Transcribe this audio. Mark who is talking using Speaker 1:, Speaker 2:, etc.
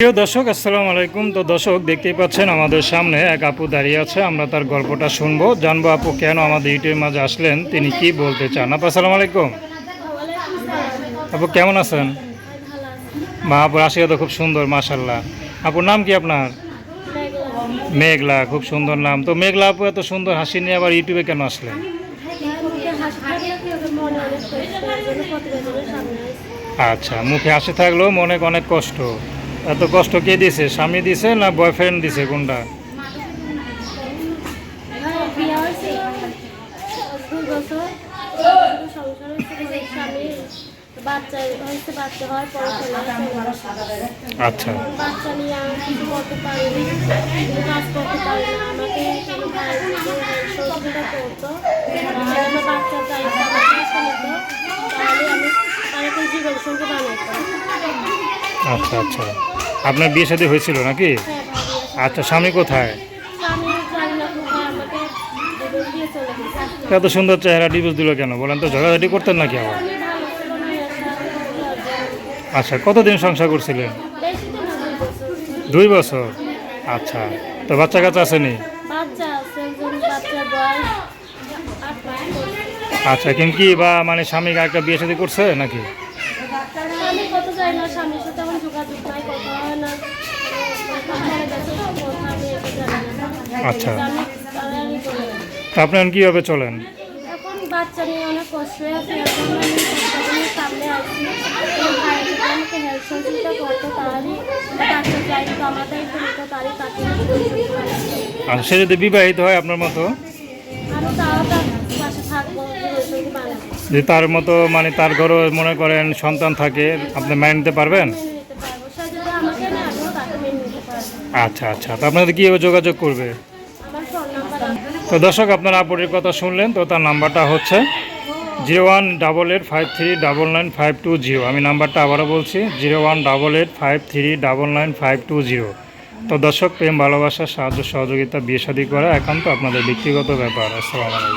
Speaker 1: প্রিয় দর্শক, আসসালামু আলাইকুম। তো দর্শক, দেখতেই পাচ্ছেন আমাদের সামনে এক আপু দাঁড়িয়ে আছে। আমরা তার গল্পটা শুনবো, জানবো আপু কেন আমাদের ইউটিউবের মাঝে আসলেন, তিনি কি বলতে চান। আপু আসসালামু আলাইকুম। আপু কেমন আছেন? মা আপুর আশীর্বাদ খুব সুন্দর, মাশাল্লাহ। আপুর নাম কি আপনার? মেঘলা, খুব সুন্দর নাম। তো মেঘলা আপু এত সুন্দর হাসি নিয়ে আবার ইউটিউবে কেন আসলেন? আচ্ছা, মুখে হাসি থাকলেও মনে অনেক কষ্ট। এত কষ্ট কে দিছে? স্বামী দিছে না বয়ফ্রেন্ড দিছে, কোনটা? আচ্ছা
Speaker 2: বাচ্চা নিয়ে আমি কিছু করতে পারিনি, কাজ করতে পারি না। আমাকে সহযোগিতা করতো, আর আমার বাচ্চার দায়িত্ব আমার কাছে নিত, তাহলে আমি তাদেরকে জীবন সঙ্গে বানাইতাম।
Speaker 1: আচ্ছা আচ্ছা, আপনার বিয়ে শাদী হয়েছিল নাকি? আচ্ছা, স্বামী কোথায়?
Speaker 2: স্বামী জানি না কোথায়, আমাকে ডিভোর্স দিয়ে চলে গেছে।
Speaker 1: এত সুন্দর চেহারা ডিভোর্স দিল কেন বলেন তো? ঝগড়াঝাটি করতেন নাকি আবার?
Speaker 2: আমি ভালো ছিল না, নেশা,
Speaker 1: আচ্ছা, কতদিন সংসার করছিলেন?
Speaker 2: বেশি দিন না, 2 বছর।
Speaker 1: 2 বছর। আচ্ছা, তো বাচ্চা কাচ্চা আসেনি?
Speaker 2: বাচ্চা আছে, একজন বাচ্চার বয়স 8 মাস করছে।
Speaker 1: আচ্ছা, কিন্তু কি বা মানে স্বামী একটা বিয়ে শাদী করছে নাকি?
Speaker 2: স্বামী কত যায় না, স্বামীর সাথে আমার যোগাযোগ নাই, কথা হয় না। মারা গেছে, কথা আমি এটা জানি না।
Speaker 1: আচ্ছা,
Speaker 2: আমি তাড়াতাড়ি করে
Speaker 1: তা আপনি এখন কীভাবে চলেন?
Speaker 2: এখন বাচ্চা নিয়ে অনেক কষ্ট আছে। এখন আমি বাচ্চাদের সামনে আসছি, ভাই যদি আমাকে হেল্প সহযোগিতা করতো, তারই বাচ্চার দায়িত্ব আমার দায়িত্ব নিত, তারই তাকে
Speaker 1: আর সে যদি বিবাহিত হয় আপনার মতো,
Speaker 2: আমি তাও তার পাশে থাকবো, জীবনসঙ্গী বানাবো,
Speaker 1: যে তার মতো মানে তার ঘরও মনে করেন সন্তান থাকে, আপনি মেনে নিতে পারবেন?
Speaker 2: মেনে নিতে পারবো। সে যদি আমাকে নেয়, আমিও তাকে মেনে নিতে পারবো।
Speaker 1: আচ্ছা আচ্ছা, তো আপনাদের কীভাবে যোগাযোগ করবে?
Speaker 2: আমার ফোন নাম্বার
Speaker 1: তো দর্শক, আপনারা আপুরের কথা শুনলেন। তো তার নাম্বারটা হচ্ছে 018853999520। আমি নাম্বারটা আবারও বলছি, 018853999520। তো দর্শক, প্রেম ভালোবাসা সাহায্য সহযোগিতা বিয়ে শাদী করা একান্ত আপনাদের ব্যক্তিগত ব্যাপার। আসসালামু আলাইকুম।